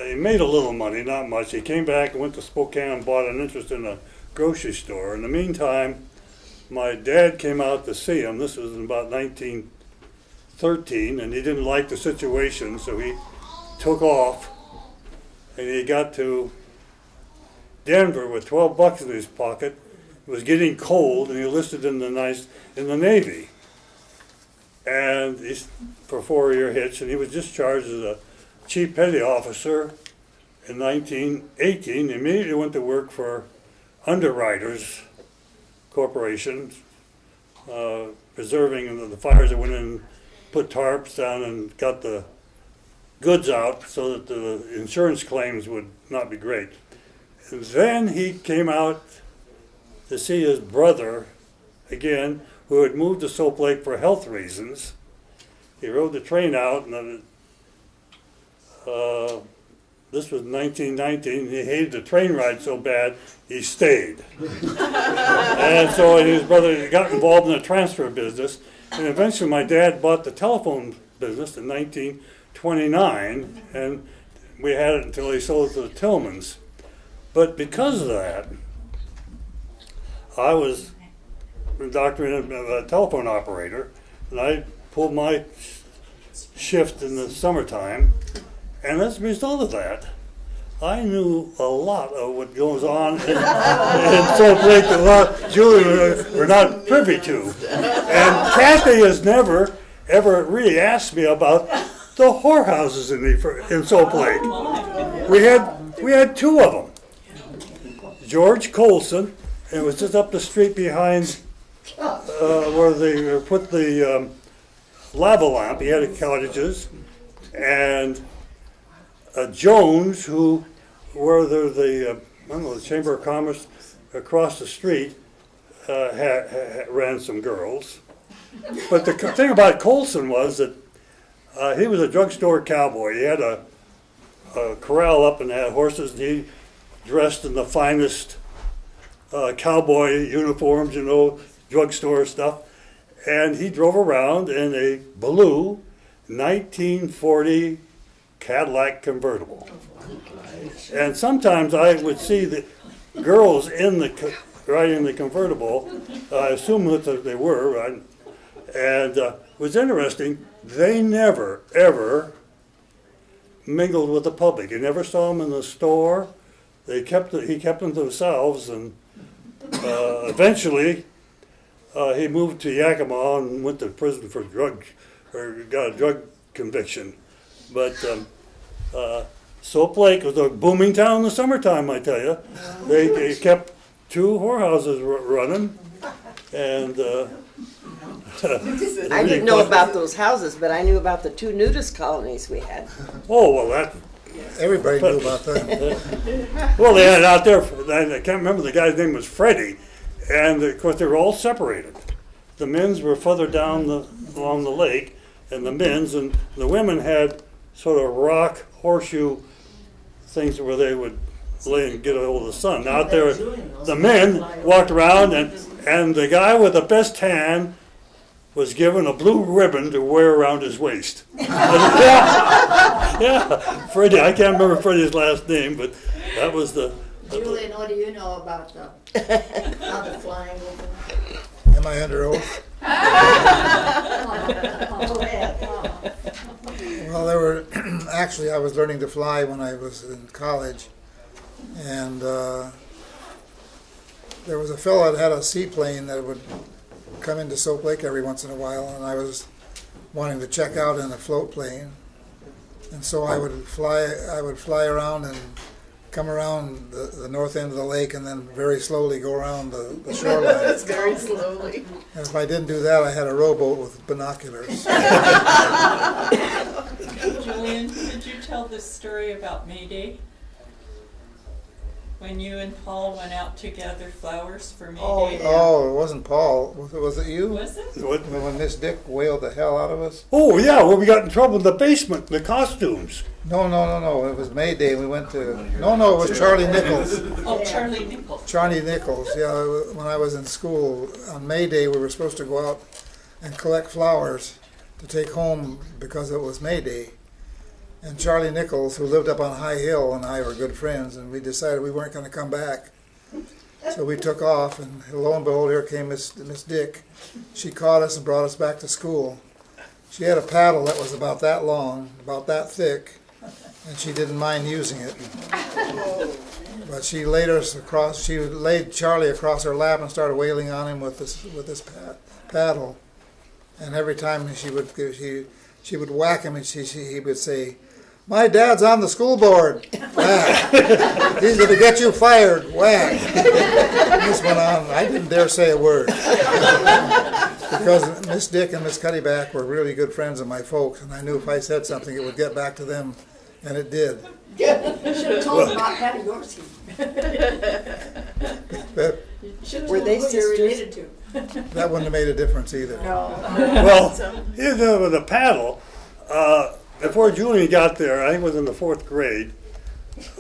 he made a little money, not much. He came back and went to Spokane and bought an interest in a grocery store. In the meantime, my dad came out to see him. This was in about 1913, and he didn't like the situation, so he took off, and he got to Denver with $12 in his pocket. It was getting cold, and he enlisted in the Navy, and he's for a 4-year hitch, and he was discharged as a chief petty officer in 1918. He immediately went to work for Underwriters Corporation, preserving the fires that went in, put tarps down, and got the goods out so that the insurance claims would not be great. And then he came out to see his brother again, who had moved to Soap Lake for health reasons. He rode the train out, and this was 1919. He hated the train ride so bad, he stayed. And so his brother got involved in the transfer business, and eventually my dad bought the telephone business in 1929, and we had it until he sold it to the Tillmans. But because of that, I was indoctrinated a telephone operator, and I pulled my shift in the summertime, and as a result of that, I knew a lot of what goes on in Soap Lake that a lot Julian were not privy to. And Kathy has never, ever really asked me about the whorehouses in Soap Lake. We had 2 of them. George Colson, and it was just up the street behind where they put the lava lamp. He had cottages, and Jones, who were the Chamber of Commerce across the street, ran some girls. But the thing about Colson was that he was a drugstore cowboy. He had a corral up and had horses, and he dressed in the finest cowboy uniforms, drugstore stuff. And he drove around in a blue 1940 Cadillac convertible. And sometimes I would see the girls riding the convertible. I assume that they were, right? And it was interesting. They never, ever mingled with the public. You never saw them in the store. He kept them to themselves, and eventually he moved to Yakima and went to prison for got a drug conviction. But Soap Lake was a booming town in the summertime, I tell you. They kept 2 whorehouses running, and I didn't know about those houses, but I knew about the 2 nudist colonies we had. Oh, well, that... Everybody knew about that. Well, they had it out there, I can't remember, the guy's name was Freddie, and of course they were all separated. The men's were further down along the lake, and the men's, and the women had sort of rock horseshoe things where they would lay and get a hold of the sun. Now out there, the men walked around, and the guy with the best tan was given a blue ribbon to wear around his waist. Yeah, Freddie. I can't remember Freddie's last name, but that was the... Julian, what do you know about the flying woman? Am I under oath? Well, there were actually, I was learning to fly when I was in college, and there was a fellow that had a seaplane that would come into Soap Lake every once in a while, and I was wanting to check out in a float plane, and so I would fly around and come around the north end of the lake, and then very slowly go around the shoreline. Very slowly. And if I didn't do that, I had a rowboat with binoculars. Julian, did you tell this story about May Day? When you and Paul went out to gather flowers for May Day? Oh, it wasn't Paul. Was it you? Was it? When Miss Dick wailed the hell out of us? Oh, yeah, well, we got in trouble in the basement, the costumes. No. It was May Day. We went to... No, it was Charlie Nichols. Oh, Charlie Nichols. Charlie Nichols, yeah. When I was in school, on May Day, we were supposed to go out and collect flowers to take home because it was May Day. And Charlie Nichols, who lived up on High Hill, and I were good friends, and we decided we weren't going to come back. So we took off, and lo and behold, here came Miss Dick. She caught us and brought us back to school. She had a paddle that was about that long, about that thick, and she didn't mind using it. But she laid us across. She laid Charlie across her lap and started wailing on him with this paddle. And every time she would whack him, and he would say, "My dad's on the school board. Whack. He's going to get you fired. Whack." And this went on. I didn't dare say a word because Miss Dick and Miss Cuddyback were really good friends of my folks, and I knew if I said something, it would get back to them, and it did. You should have told them about Patty Dorsey. But Should have Were told they them who you're sisters? related to. that wouldn't have made a difference either. Well, with the paddle, before Julian got there, I was in the 4th grade.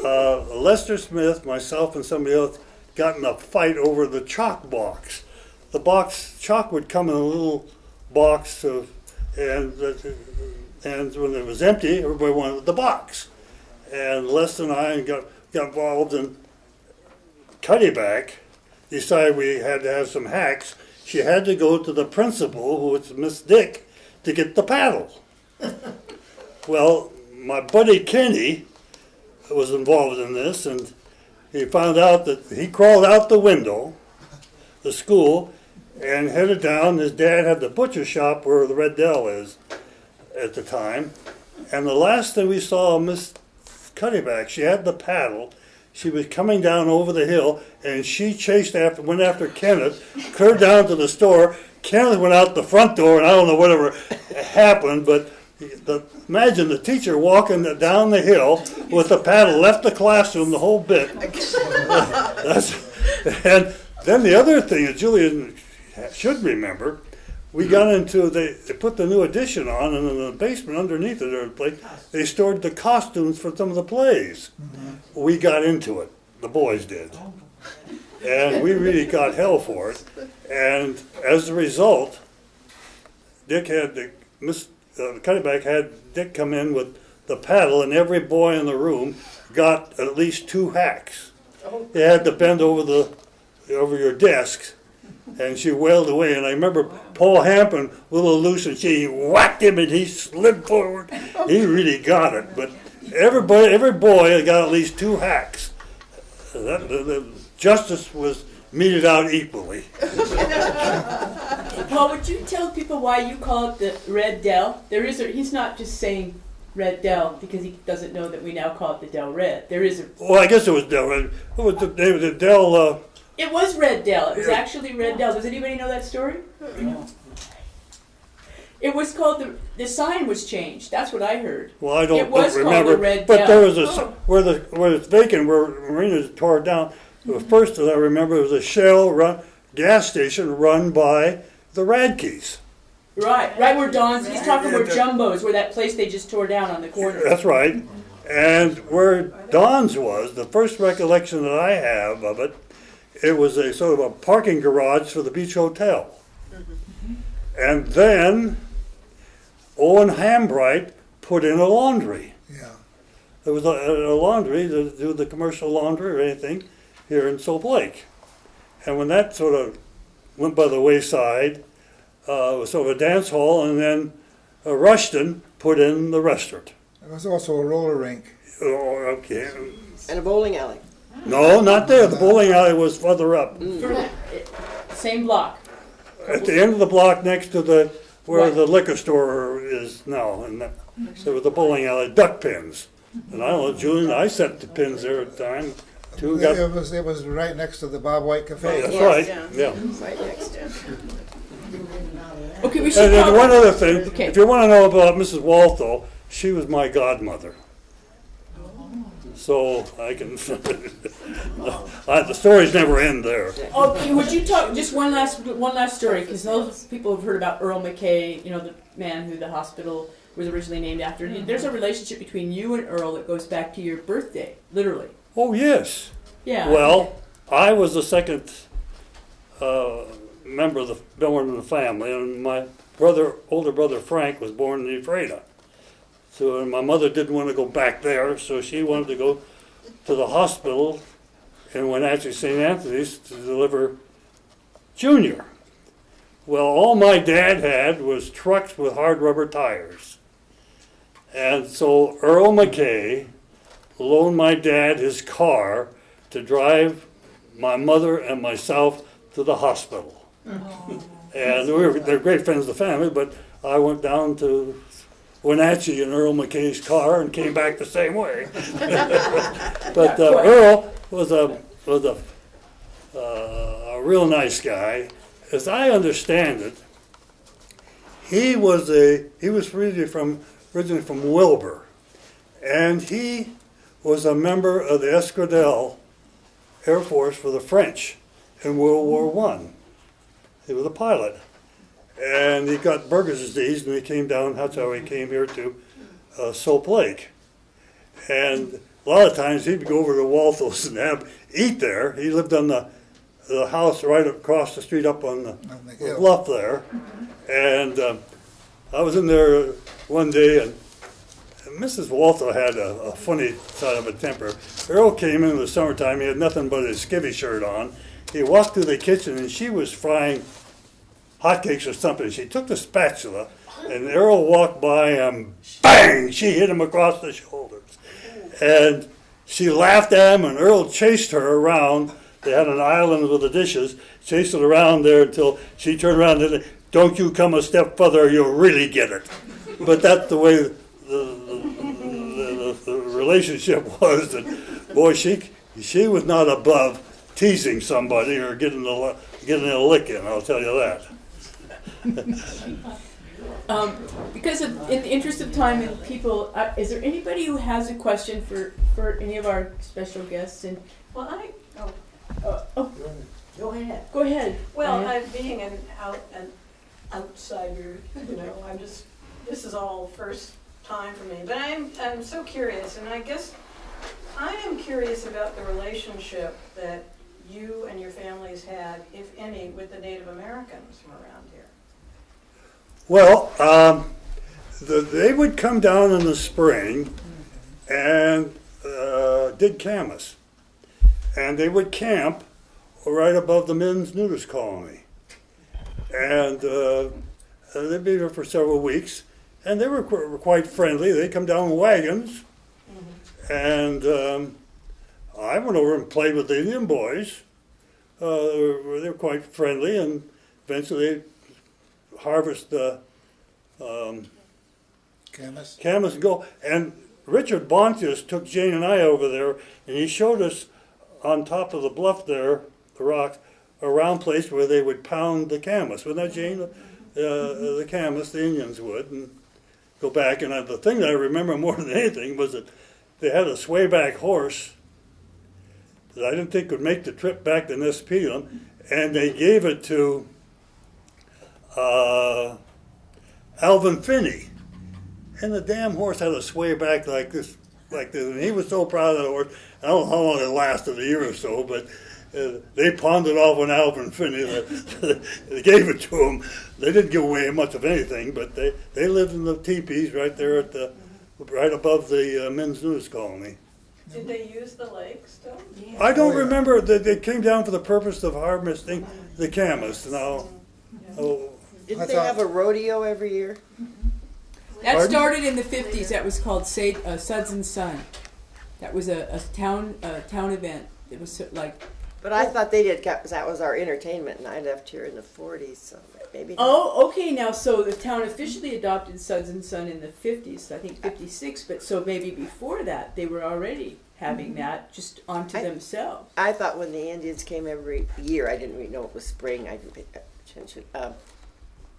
Lester Smith, myself, and somebody else got in a fight over the chalk box. The chalk would come in a little box, and when it was empty, everybody wanted the box. And Lester and I got involved, and Cuddyback decided we had to have some hacks. She had to go to the principal, who was Miss Dick, to get the paddle. Well, my buddy Kenny was involved in this, and he found out that he crawled out the window, the school, and headed down. His dad had the butcher shop where the Red Dell is at the time. And the last thing we saw of Miss Cuddyback, she had the paddle. She was coming down over the hill, and she went after Kenneth, cleared down to the store. Kenneth went out the front door, and I don't know whatever happened, but imagine the teacher walking down the hill with the paddle, left the classroom, the whole bit. And then the other thing that Julian should remember, we got into, they put the new edition on, and in the basement underneath it, they stored the costumes for some of the plays. Mm-hmm. We got into it, the boys did. And we really got hell for it. And as a result, Miss Cuddyback had Dick come in with the paddle, and every boy in the room got at least 2 hacks. They had to bend over your desks, and she wailed away. And I remember Paul Hampton, a little loose, and she whacked him, and he slid forward. He really got it. But every boy got at least 2 hacks. The justice was meted out equally. Paul, would you tell people why you call it the Red Dell? He's not just saying Red Dell because he doesn't know that we now call it the Dell Red. There is a. Well, I guess it was Dell Red. What was the name of the Dell? It was Red Dell. It was actually Red Dell. Does anybody know that story? It was called the sign was changed. That's what I heard. Well, I don't It was remember. called the Red But Dell. there was where it's vacant, where Marina tore it down. The first that I remember was a Shell gas station run by the Radkes. Right where Don's. He's talking where Jumbo's, where that place they just tore down on the corner. That's right. And where Don's was, the first recollection that I have of it, it was a sort of a parking garage for the Beach Hotel. And then Owen Hambright put in a laundry. Yeah. There was a laundry to do the commercial laundry or anything here in Soap Lake. And when that sort of went by the wayside, it was sort of a dance hall, and then Rushton put in the restaurant. There was also a roller rink. Oh, okay. And a bowling alley. No, not there. The bowling alley was further up. Same block. At the end of the block next to where the liquor store is now. And there was the bowling alley, duck pins. And I don't know, Julian, I set the pins there at the time. It was right next to the Bob White Cafe. That's right, yeah. Right next to it. Okay, we should And then probably- one other thing, Okay. if you want to know about Mrs. Waltho, she was my godmother. So I can, the stories never end there. Okay, would you talk just one last story, because those people have heard about Earl McKay, the man who the hospital was originally named after. There's a relationship between you and Earl that goes back to your birthday, literally. Oh, yes. Yeah. Well, I was the second member of born in the family, and my older brother Frank was born in Ephrata. So and my mother didn't want to go back there, so she wanted to go to the hospital and went actually St. Anthony's to deliver Junior. Well, all my dad had was trucks with hard rubber tires. And so Earl McKay loaned my dad his car to drive my mother and myself to the hospital. And they're great friends of the family, but I went down to Wenatchee in Earl McKay's car and came back the same way. But Earl was a real nice guy. As I understand it, he was originally from Wilbur, and he was a member of the Escadrille Air Force for the French in World War I. He was a pilot, and he got Burger's disease, and he came down. That's how he came here to Soap Lake. And a lot of times he'd go over to Walthall's and eat there. He lived on the house right across the street up on the bluff there. And I was in there one day, and Mrs. Walthall had a funny side of a temper. Earl came in the summertime. He had nothing but his skivvy shirt on. He walked through the kitchen, and she was frying hotcakes or something. She took the spatula, and Earl walked by, and bang! She hit him across the shoulders. And she laughed at him, and Earl chased her around. They had an island with the dishes, chased it around there until she turned around and said, "Don't you come a step further, you'll really get it." But that's the way the relationship was. And boy, she was not above teasing somebody or getting a lick in, I'll tell you that. Because in the interest of time and people, is there anybody who has a question for any of our special guests? And Well, go ahead. Well, Diane. being an outsider, this is all first time for me. But I'm so curious, and I guess I am curious about the relationship that you and your families had, if any, with the Native Americans from around here. Well, they would come down in the spring and did canvas. And they would camp right above the men's nudist colony. And they'd be there for several weeks. And they were quite friendly. They'd come down in wagons. And I went over and played with the Indian boys. They were quite friendly, and eventually they harvest the Camas? camas and go. And Richard Bontius took Jane and I over there, and he showed us on top of the bluff there, the rocks, a round place where they would pound the camas. Wasn't that, Jane? The camas, the Indians would, and go back. And the thing that I remember more than anything was that they had a swayback horse that I didn't think would make the trip back to Nespetum, and they gave it to Alvin Finney. And the damn horse had a sway back like this, and he was so proud of the horse. I don't know how long it lasted, a year or so, but they pawned it off on Alvin Finney. They gave it to him. They didn't give away much of anything, but they lived in the teepees right there right above the men's nudist colony. Did they use the lake still? I don't remember that they came down for the purpose of harvesting the camas. Now, Didn't they have a rodeo every year? That Pardon? started in the 50s. That was called Suds and Sun. That was a town event. It was like. But I thought they did, because that was our entertainment, and I left here in the 40s, so maybe. Oh, okay. Now, so the town officially adopted Suds and Sun in the 50s. I think 56. But so maybe before that, they were already having that just onto themselves. I thought when the Indians came every year, I didn't really know it was spring. I didn't pay attention.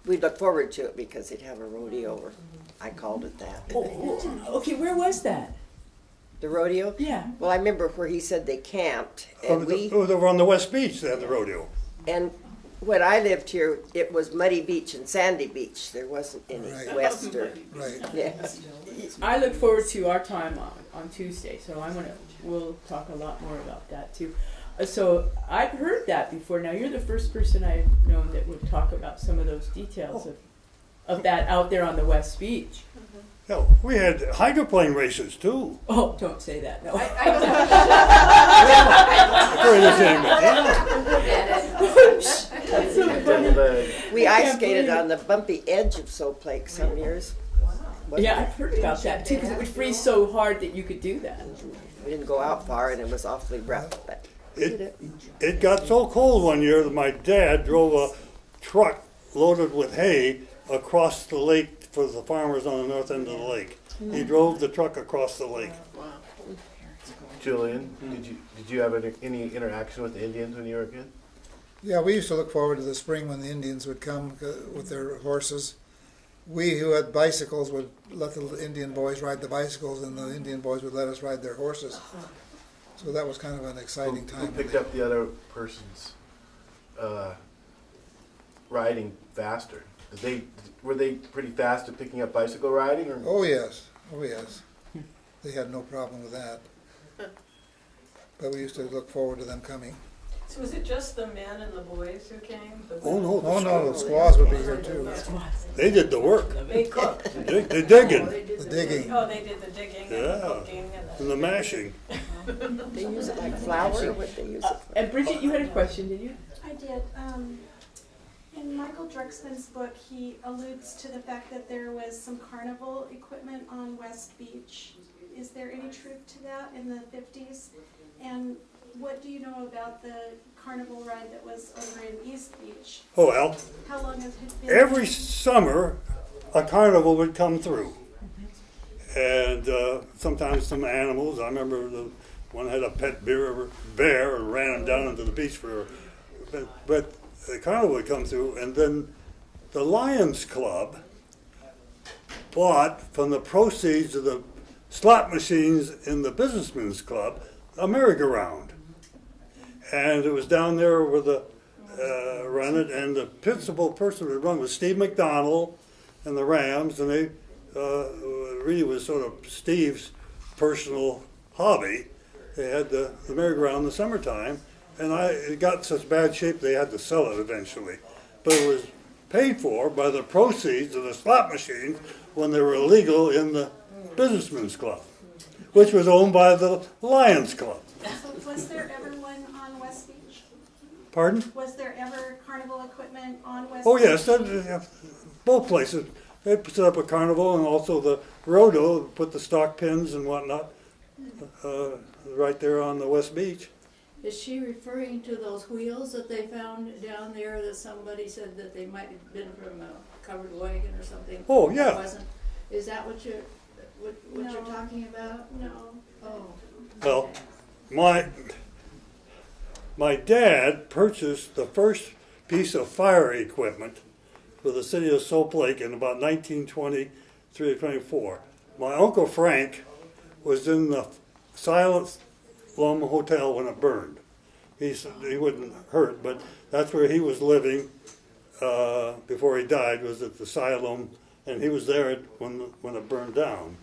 We'd look forward to it because they'd have a rodeo, or I called it that. Okay, where was that? The rodeo? Yeah. Well, I remember where he said they camped, and it was over on the West Beach. They had the rodeo. and when I lived here, it was muddy beach and sandy beach. There wasn't any Right. west or Right. yes. I look forward to our time on Tuesday, so we'll talk a lot more about that too. So I've heard that before. Now you're the first person I've known that would talk about some of those details of that out there on the West Beach. Yeah, we had hydroplane races too. Oh, don't say that. No. We ice skated on the bumpy edge of Soap Lake some years. Yeah, I've heard about that too, because it would freeze so hard that you could do that. We didn't go out far, and it was awfully rough. But we did it. It got so cold one year that my dad drove a truck loaded with hay across the lake for the farmers on the north end of the lake. He drove the truck across the lake. Julian, did you have any interaction with the Indians when you were a kid? Yeah, we used to look forward to the spring when the Indians would come with their horses. We who had bicycles would let the Indian boys ride the bicycles, and the Indian boys would let us ride their horses. So that was kind of an exciting time. Who picked up the other person's riding faster? Were they pretty fast at picking up bicycle riding? Or? Oh yes, they had no problem with that. But we used to look forward to them coming. So was it just the men and the boys who came? Oh no, Oh no, the squaws would be here too. they did the work. They cooked. They digging The digging. Oh, they did the digging and the Yeah. cooking and the mashing. They use it like flour. What they use it for? And Bridget, you had a question, did you? I did. In Michael Drucksmann's book, he alludes to the fact that there was some carnival equipment on West Beach. Is there any truth to that in the 50s? And what do you know about the carnival ride that was over in East Beach? Oh well, How long has it been? every summer a carnival would come through. And sometimes some animals. I remember the one had a pet bear and ran him down into the beach for. But the carnival would come through, and then the Lions Club bought from the proceeds of the slot machines in the Businessmen's Club a merry-go-round, and it was down there where the run it, and the principal person who run was Steve McDonald and the Rams, and they really was sort of Steve's personal hobby. They had the merry-go-round in the summertime, and it got such bad shape they had to sell it eventually. But it was paid for by the proceeds of the slot machines when they were illegal in the Businessmen's Club, which was owned by the Lions Club. So was there ever one on West Beach? Pardon? Was there ever carnival equipment on West Oh Beach? yes, both places. They set up a carnival, and also the rodeo, put the stock pins and whatnot right there on the West Beach. Is she referring to those wheels that they found down there that somebody said that they might have been from a covered wagon or something? Oh, yeah. It wasn't. Is that what you're No. you're talking about? No. Oh. Well, my dad purchased the first piece of fire equipment for the city of Soap Lake in about 1923 or 24. My Uncle Frank was in the Silent Slum Hotel when it burned. He wasn't hurt, but that's where he was living before he died, was at the asylum, and he was there when it burned down.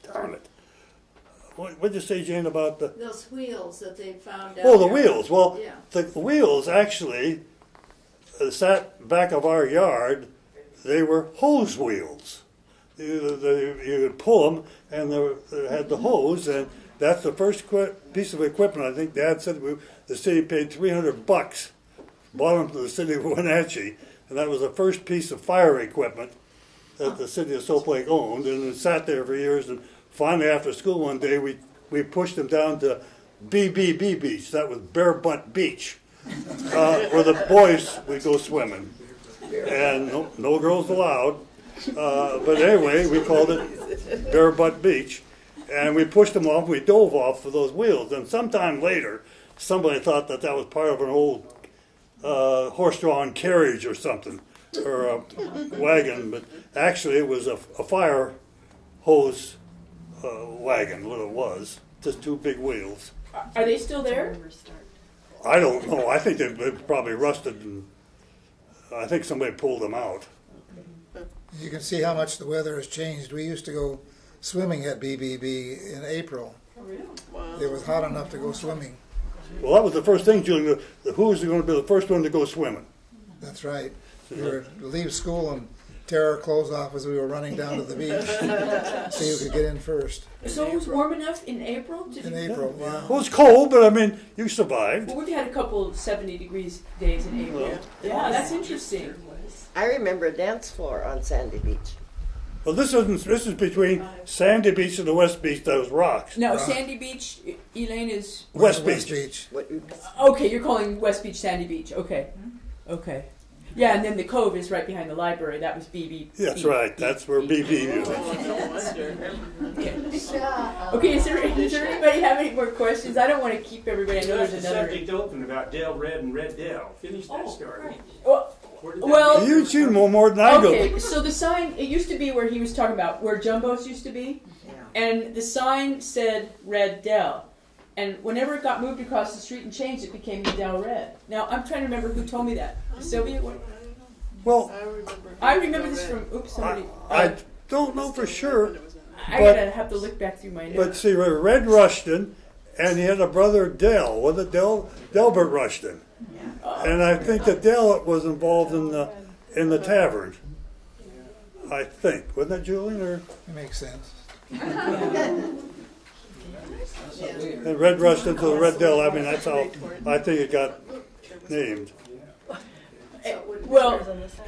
Darn it. What did you say, Jane, about the... Those wheels that they found down Oh, the there. wheels. Well, Yeah. the wheels actually sat back of our yard. They were hose wheels. You would pull them, and they had the hose, and that's the first piece of equipment. I think Dad said the city paid $300, bought them to the city of Wenatchee, and that was the first piece of fire equipment that the city of Soap Lake owned, and it sat there for years. And finally, after school one day, we pushed them down to BBB Beach. That was Bare Butt Beach, where the boys would go swimming, and no girls allowed. But anyway, we called it Bare Butt Beach, and we pushed them off. We dove off for those wheels, and sometime later, somebody thought that was part of an old horse-drawn carriage or something, or a wagon, but actually it was a fire hose wagon, what it was, just two big wheels. Are they still there? I don't know. I think they probably rusted, and I think somebody pulled them out. You can see how much the weather has changed. We used to go swimming at BBB in April. Oh, really? It was hot enough to go swimming. Well, that was the first thing, Julian. Who was going to be the first one to go swimming? That's right. We were to leave school and tear our clothes off as we were running down to the beach. See who could get in first. So it was warm enough in April? In April, yeah. Well, it was cold, but I mean, you survived. Well, we've had a couple 70-degree days in April. Yeah, that's interesting. I remember a dance floor on Sandy Beach. Well, this is between Sandy Beach and the West Beach. Those rocks. No, Sandy Beach, Elaine is... West Beach. Okay, you're calling West Beach Sandy Beach. Okay. Okay. Yeah, and then the cove is right behind the library. That was BB. That's right. That's where BB is. Okay, is there anybody have any more questions? I don't want to keep everybody. I know there's the another. subject open about Del Red and Red Del. Finish that story. Well, You've seen more than I do. okay, so the sign, it used to be where he was talking about, where Jumbo's used to be. And the sign said Red Del. And whenever it got moved across the street and changed, it became the Del Red. Now, I'm trying to remember who told me that. Sylvia? What? Well, I remember this from, somebody. I don't know for sure. I gotta have to look back through my notes. But see, Red Rushton, and he had a brother Del. Was it Delbert Rushton? And I think that Del was involved in the tavern. I think, wasn't that Julian? Or It makes sense. and Red Rushton to the Red Del. I mean, that's how I think it got named. Well,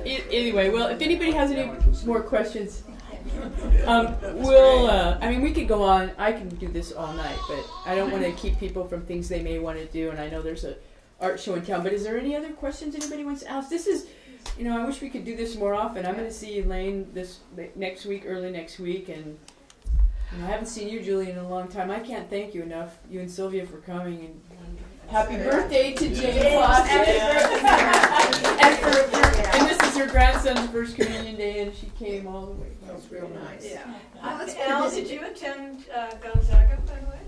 anyway, well, if anybody has any more questions, I mean, we could go on. I can do this all night, but I don't want to keep people from things they may want to do, and I know there's a art show in town. But is there any other questions anybody wants to ask? This is, I wish we could do this more often. I'm going to see Elaine next week, early next week, and I haven't seen you, Julian, in a long time. I can't thank you enough, you and Sylvia, for coming, and happy birthday to Jane Foster. And this is her grandson's first communion day, and she came all the way. That's real nice. Yeah. Al, did you attend Gonzaga, by the way?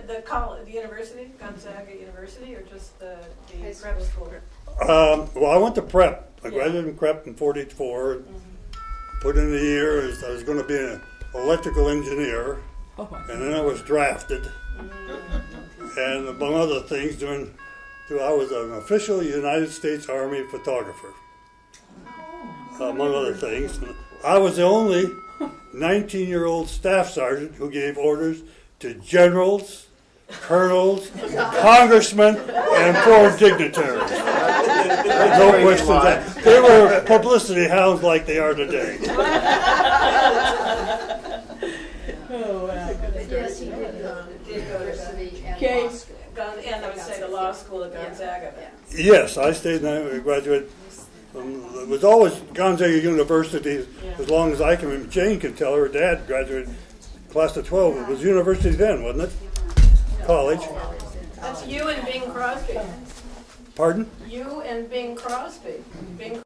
The university, Gonzaga University, or just the prep school? Well, I went to prep. I graduated in prep in '44. Put in a year as I was going to be an electrical engineer, and then I was drafted. And among other things, I was an official United States Army photographer. Among other things, I was the only 19-year-old staff sergeant who gave orders to generals, colonels, congressmen, and foreign dignitaries. No questions asked. They were publicity hounds like they are today. Oh, wow. Yes, he did go to the university and Okay. law school. And I would say the law school at Gonzaga. Yes, I stayed there. I graduated. It was always Gonzaga University as long as I can remember. Jane can tell her dad graduated class of 12. It was university then, wasn't it? College. That's you and Bing Crosby. Pardon? You and Bing Crosby. Bing